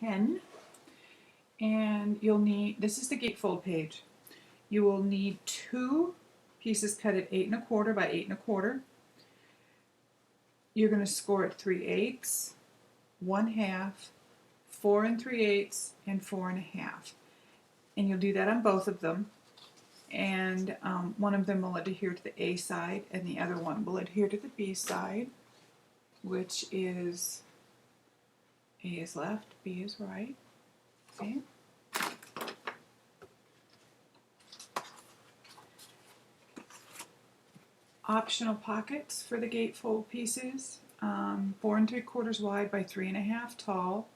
10. And you'll need, this is the Gatefold page. You will need 2 pieces cut at 8 1/4 by 8 1/4. You're going to score at 3/8, 1/2, 4 3/8, and 4 1/2. And you'll do that on both of them. And one of them will adhere to the A side, and the other one will adhere to the B side, which is A is left, B is right. Okay. Optional pockets for the Gatefold pieces, 4 3/4 wide by 3 1/2 tall.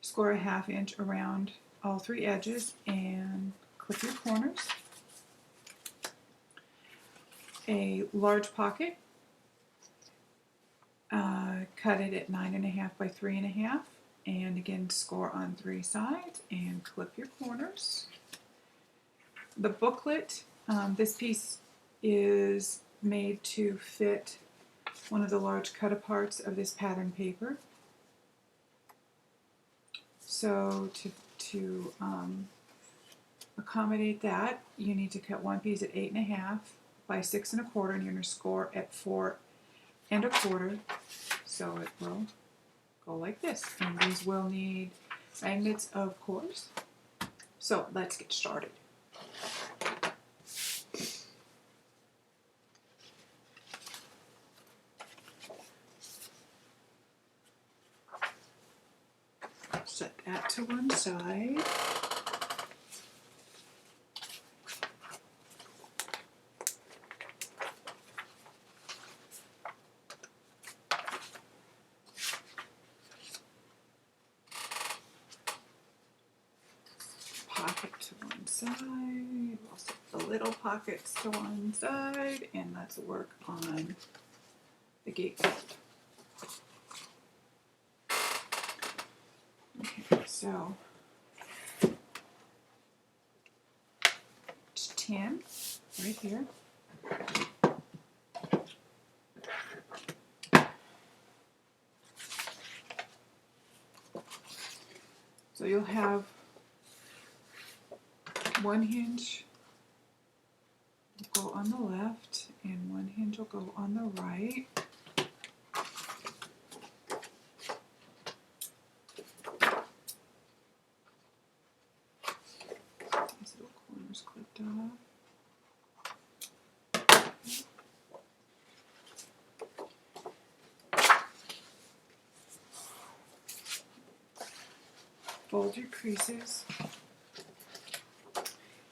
Score a 1/2 inch around all 3 edges and clip your corners. A large pocket, cut it at 9 1/2 by 3 1/2, and again score on 3 sides and clip your corners. The booklet, this piece is made to fit one of the large cut-aparts of this pattern paper. So to accommodate that, you need to cut one piece at 8 1/2 by 6 1/4, and you're going to score at 4 1/4. So it will go like this. And these will need magnets, of course. So let's get started. Set that to one side. Pocket to one side. We'll set the little pockets to one side, and let's work on the gatefold. Okay, so it's 10 right here. So you'll have one hinge will go on the left and one hinge will go on the right. These little corners clipped off. Fold your creases.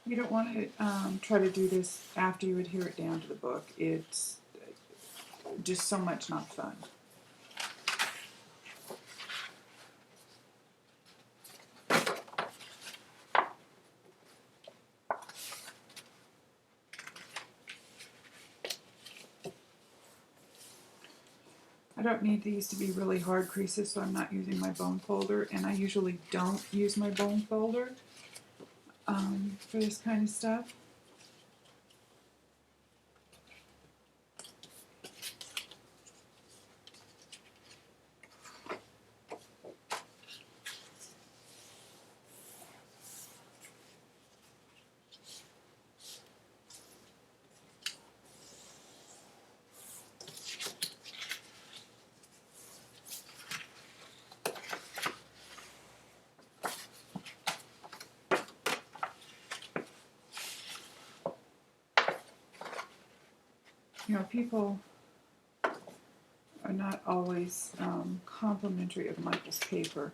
You don't want to try to do this after you adhere it down to the book. It's just so much not fun. I don't need these to be really hard creases, so I'm not using my bone folder, and I usually don't use my bone folder for this kind of stuff. You know, people are not always complimentary of Michael's paper,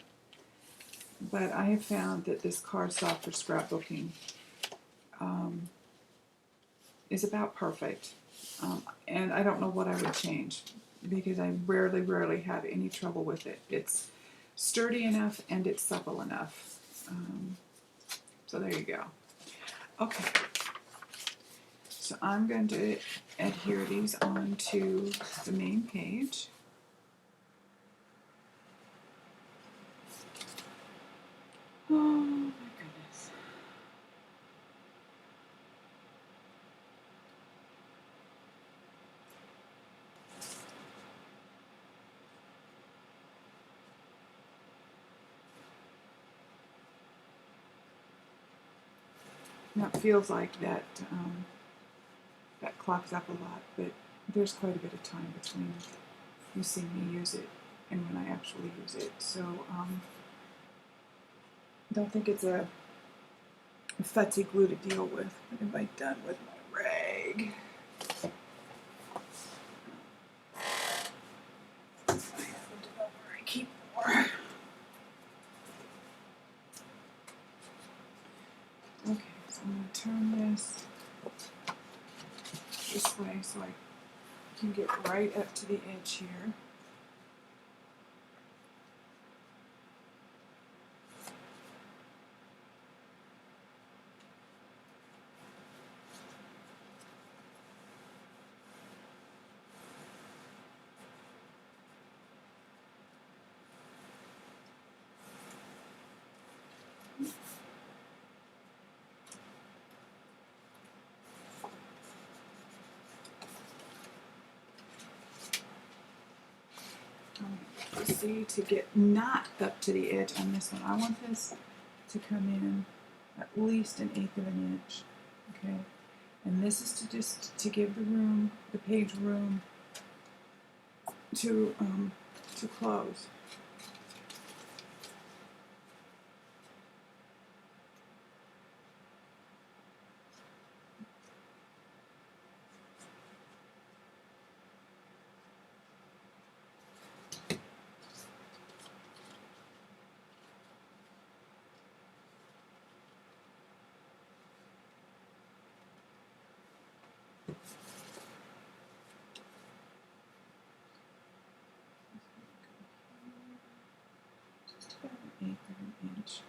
but I have found that this cardstock for scrapbooking is about perfect, and I don't know what I would change because I rarely have any trouble with it. It's sturdy enough and it's supple enough. So there you go. Okay. So I'm going to adhere these onto the main page. Oh my goodness. Now it feels like that that clogs up a lot, but there's quite a bit of time between you seeing me use it and when I actually use it. So don't think it's a futzy glue to deal with. What have I done with my rag? I have to know where I keep more. Okay, so I'm going to turn this way so I can get right up to the edge here. See, to get not up to the edge on this one, I want this to come in at least 1/8 of an inch. Okay, and this is to just to give the page room to close. Just about 1/8 of an inch.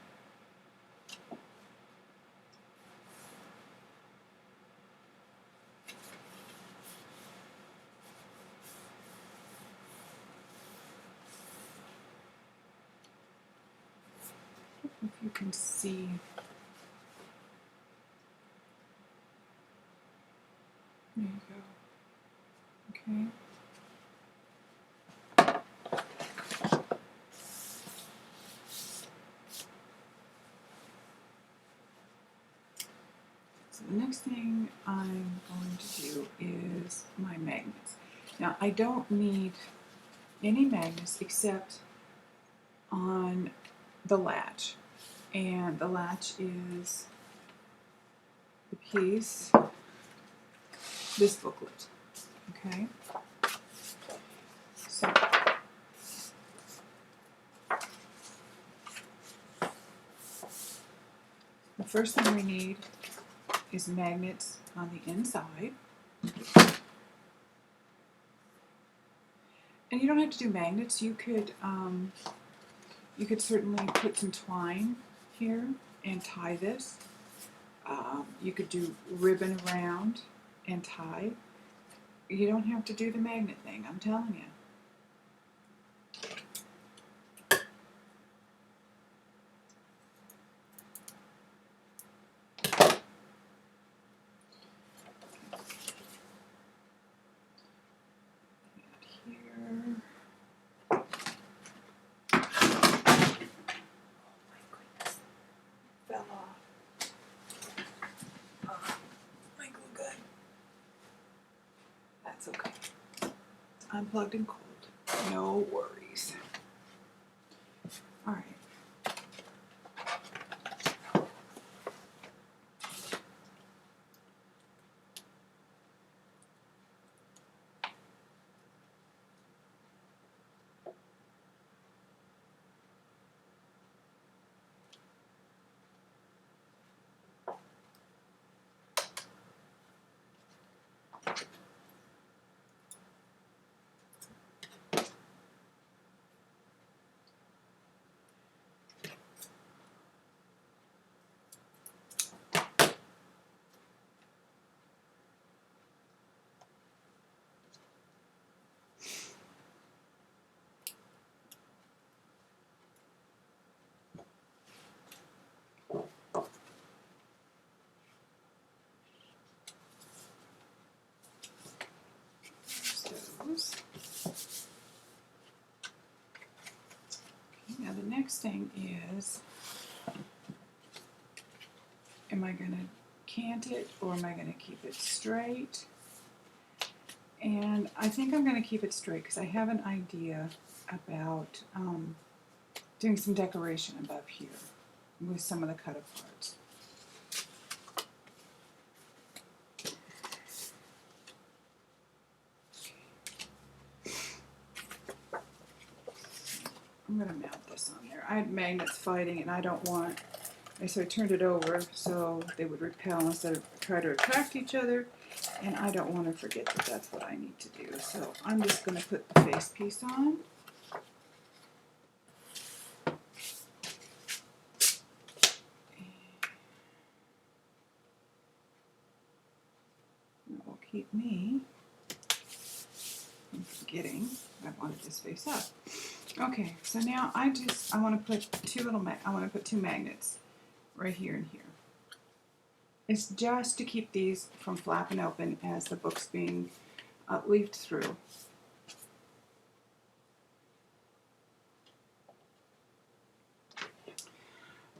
If you can see. There you go. Okay. So the next thing I'm going to do is my magnets. Now I don't need any magnets except on the latch. And the latch is the piece, this booklet. Okay? So the first thing we need is magnets on the inside. And you don't have to do magnets. You could certainly put some twine here and tie this. You could do ribbon around and tie. You don't have to do the magnet thing, I'm telling you. That's okay. It's unplugged and cold. No worries. All right. Those. Okay, now the next thing is, am I going to cant it or am I going to keep it straight? And I think I'm going to keep it straight because I have an idea about doing some decoration above here with some of the cut aparts. I'm going to mount this on there. I had magnets fighting and I don't want, so I turned it over so they would repel instead of try to attract each other, and I don't want to forget that that's what I need to do. So I'm just going to put the face piece on. That will keep me from forgetting I wanted this face up. Okay, so now I want to put two magnets right here and here. It's just to keep these from flapping open as the book's being leafed through.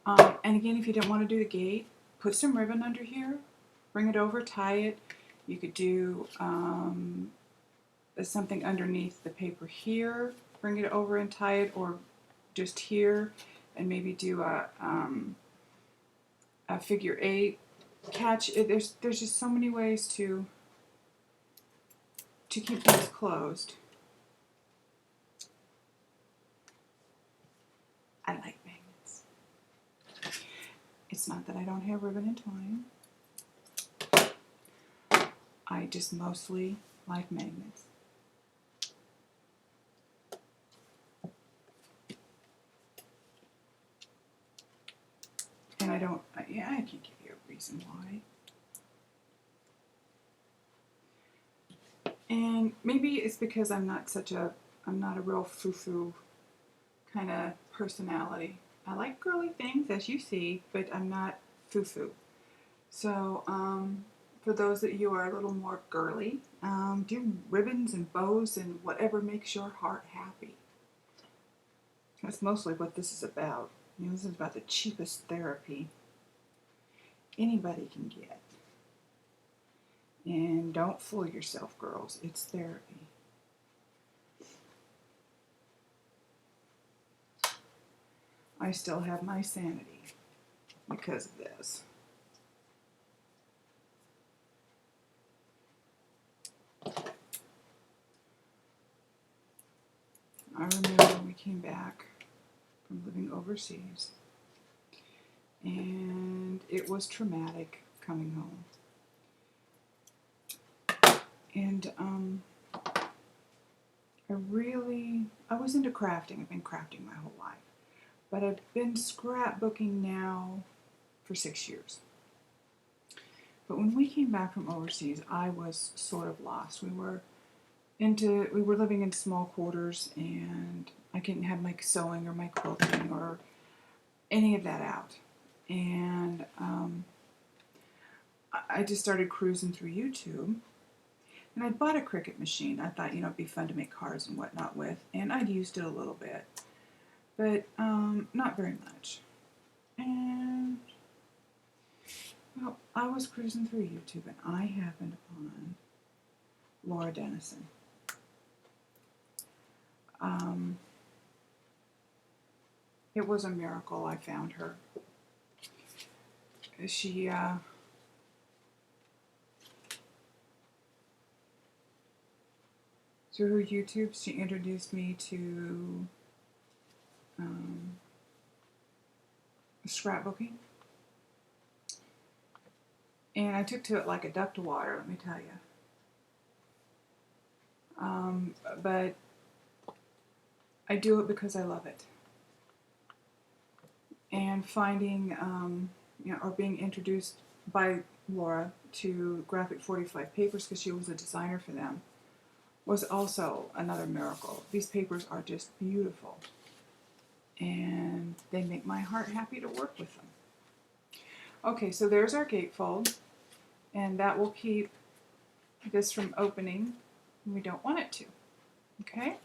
And again, if you don't want to do the gate, put some ribbon under here, bring it over, tie it. You could do something underneath the paper here, bring it over and tie it, or just here, and maybe do a figure 8. Catch it. There's just so many ways to keep things closed. I like magnets. It's not that I don't have ribbon and twine. I just mostly like magnets. And I can't give you a reason why. And maybe it's because I'm not a real foo-foo kind of personality. I like girly things, as you see, but I'm not foo-foo. So, for those that you are a little more girly, do ribbons and bows and whatever makes your heart happy. That's mostly what this is about. You know, this is about the cheapest therapy anybody can get. And don't fool yourself, girls. It's therapy. I still have my sanity because of this. I remember when we came back from living overseas, and it was traumatic coming home. And I was into crafting. I've been crafting my whole life. But I've been scrapbooking now for 6 years. But when we came back from overseas, I was sort of lost. We were living in small quarters, and I couldn't have my sewing or my quilting or any of that out. And I just started cruising through YouTube. And I bought a Cricut machine. I thought, it'd be fun to make cards and whatnot with. And I'd used it a little bit. But not very much. And, well, I was cruising through YouTube, and I happened upon Laura Dennison. It was a miracle I found her. She, through her YouTube, she introduced me to scrapbooking. And I took to it like a duck to water, let me tell you. But I do it because I love it. And finding, or being introduced by Laura to Graphic 45 papers, because she was a designer for them, was also another miracle. These papers are just beautiful. And they make my heart happy to work with them. Okay, so there's our gatefold. And that will keep this from opening when we don't want it to. Okay?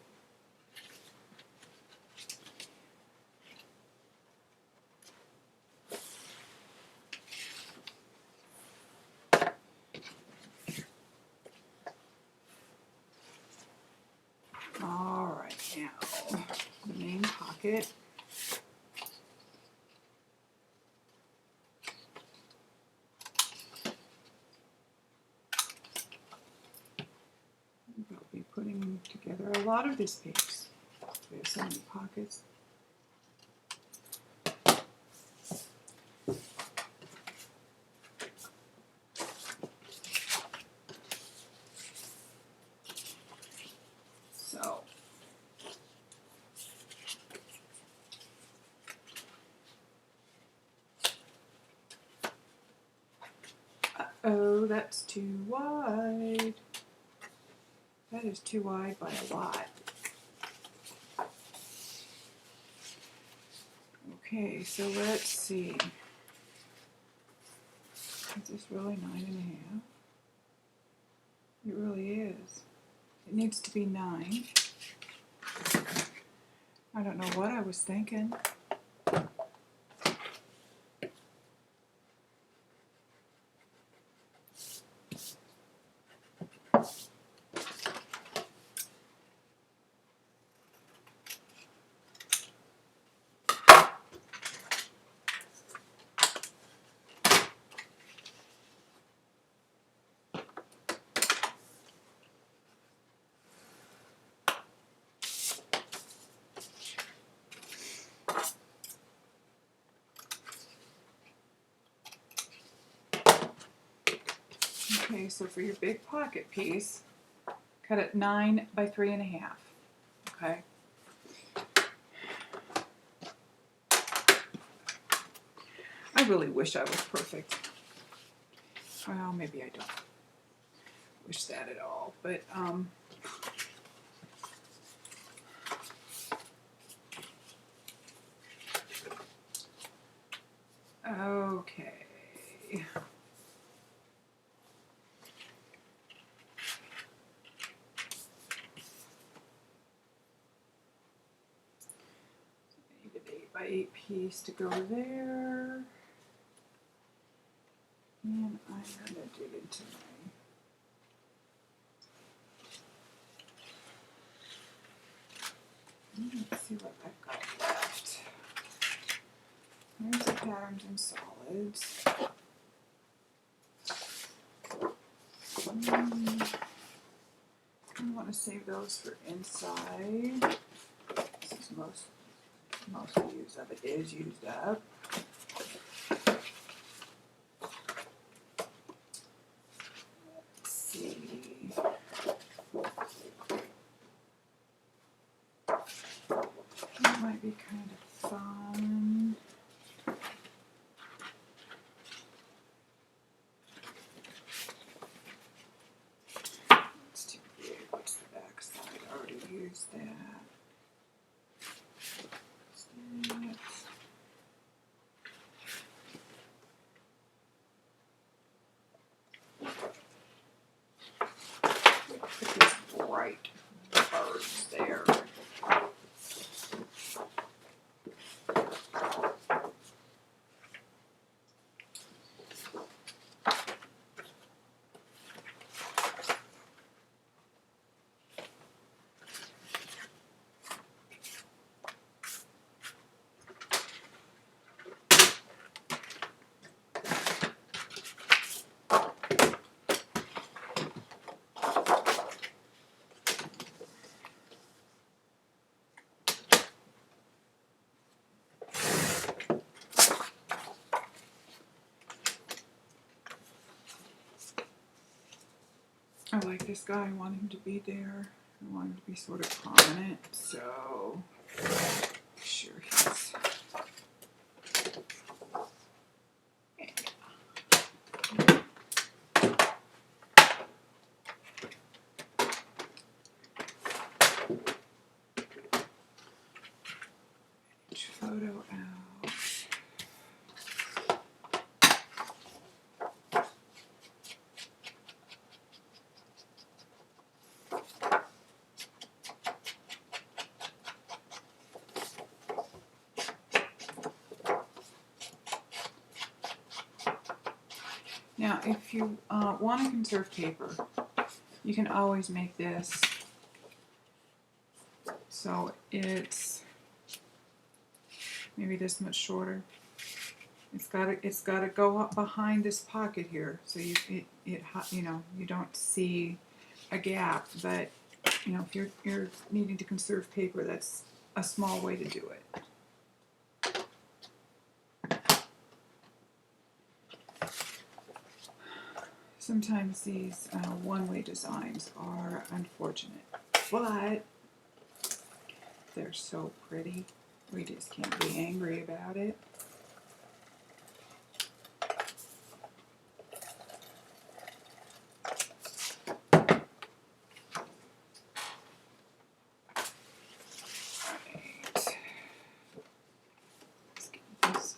pocket. I'll be putting together a lot of this page. We have so many pockets. So, oh, that's too wide. That is too wide by a lot. Okay, so let's see. Is this really 9.5? It really is. It needs to be 9. I don't know what I was thinking. Okay, so for your big pocket piece, cut it 9 by 3.5. Okay. I really wish I was perfect. Well, maybe I don't wish that at all, but okay. Need an 8 by 8 piece to go there. And I'm going to dig into my... Let's see what I've got left. There's the patterns and solids. I want to save those for inside. Since most use of it is used up. Let's see. That might be kind of fun. That's too big. What's the back side? I already used that. Put these bright birds there. I like this guy. I want him to be there. I want him to be sort of prominent. So, sure he's... Photo out. Now, if you want to conserve paper, you can always make this so it's maybe this much shorter. It's got to go up behind this pocket here, so you know, you don't see a gap. But you know, if you're needing to conserve paper, that's a small way to do it. Sometimes these one-way designs are unfortunate, but they're so pretty. We just can't be angry about it.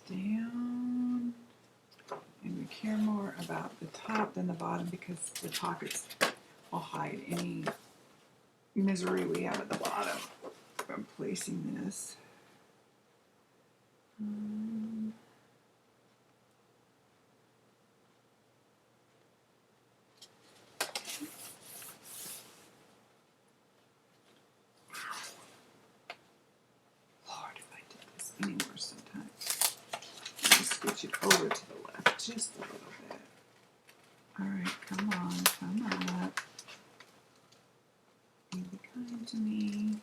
Down, and we care more about the top than the bottom because the pockets will hide any misery we have at the bottom from placing this. Lord, if I did this any worse sometimes. Let me switch it over to the left just a little bit. Alright, come on, come up. Be kind to me.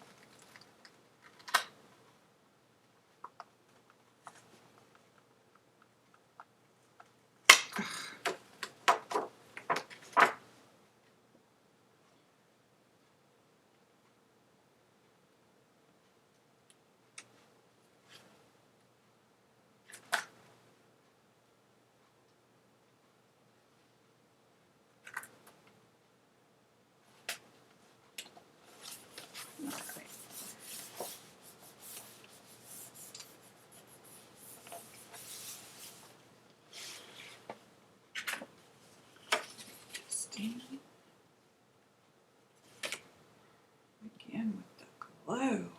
Again with the glue.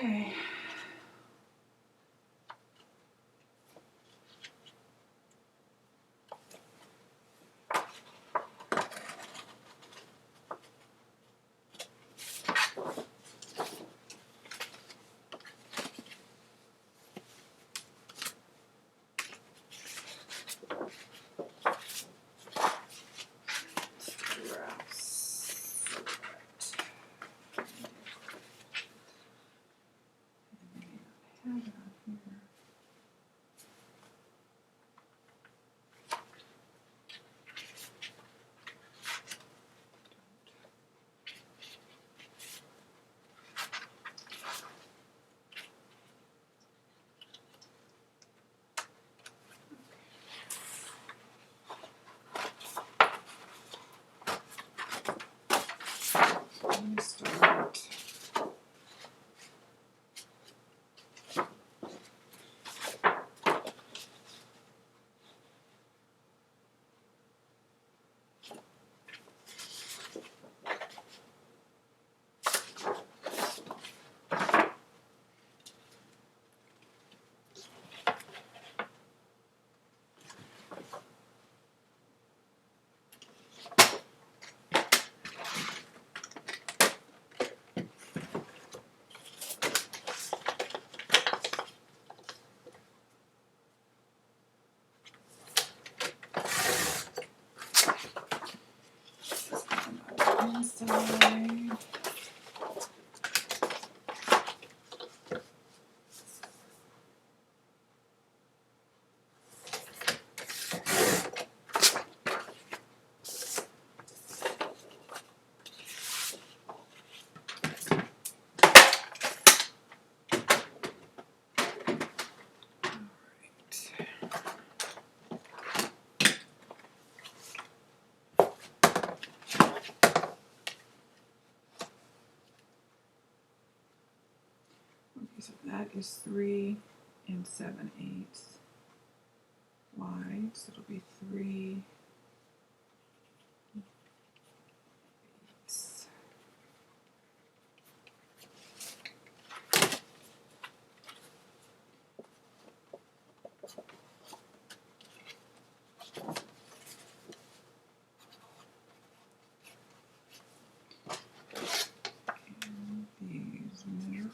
Okay. Let me start. So that is 3 7/8 wide, so it'll be 3 eighths. And these measure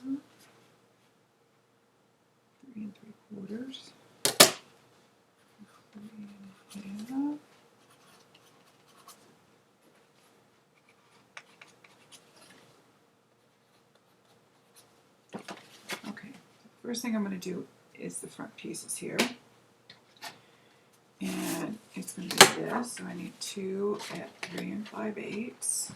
3 3/4. 3 1/2. Okay, first thing I'm going to do is the front pieces here. And it's going to be this, so I need 2 at 3 5/8.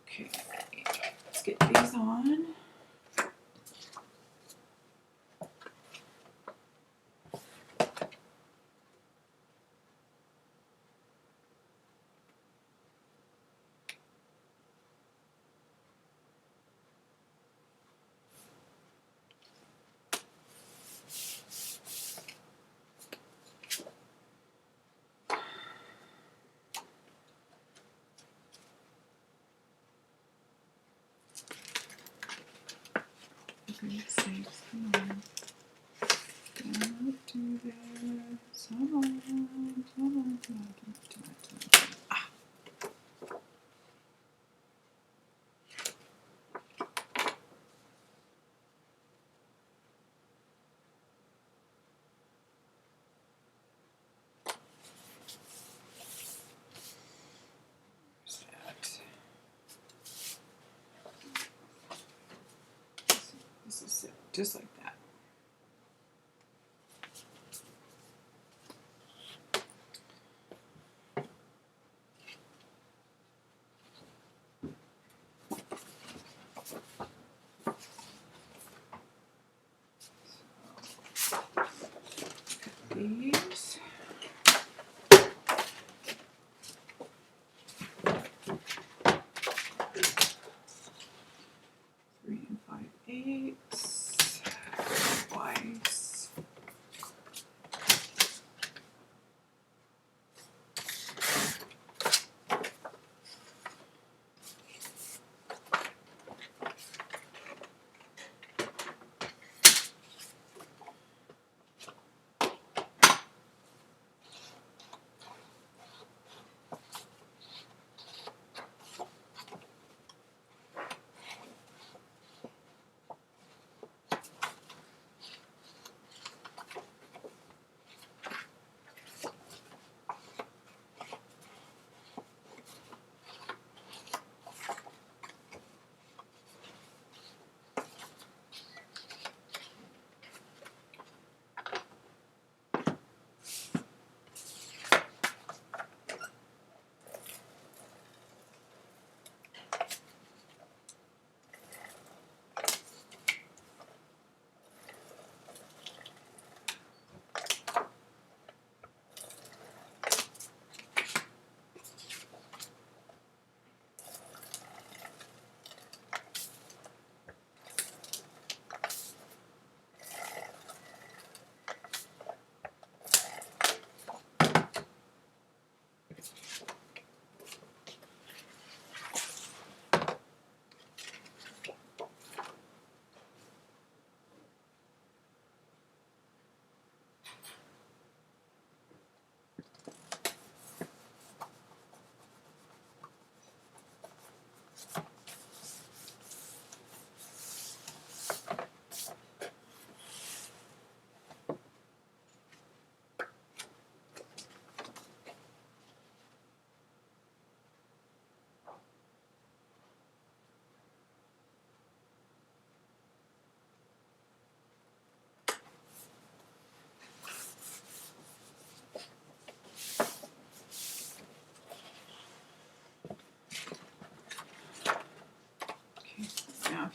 Okay, let's get these on. For goodness sakes, come on. Don't do this. Come on, come on, come on, come on. Ah. Where's that? This is it, just like that. These. Three and 5/8 twice.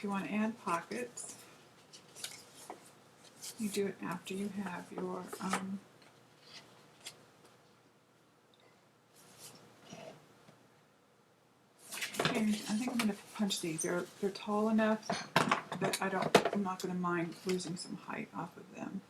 if you want to add pockets, you do it after you have your here, I think I'm going to punch these. They're tall enough that I'm not going to mind losing some height off of them.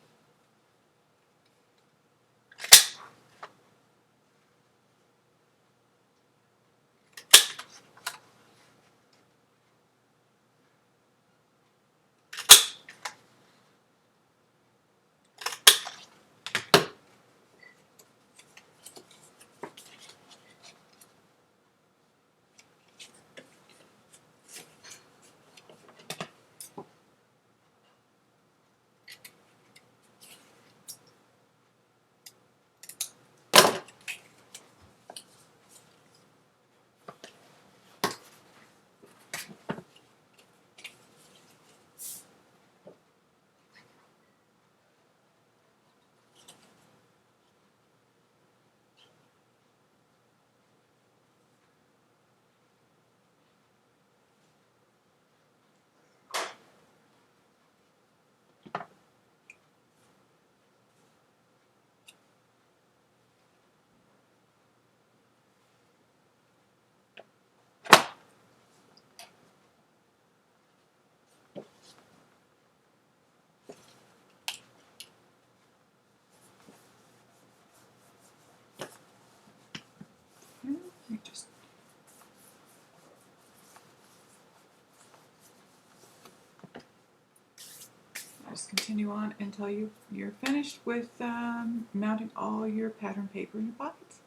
You just continue on until you're finished with mounting all your pattern paper in your pockets.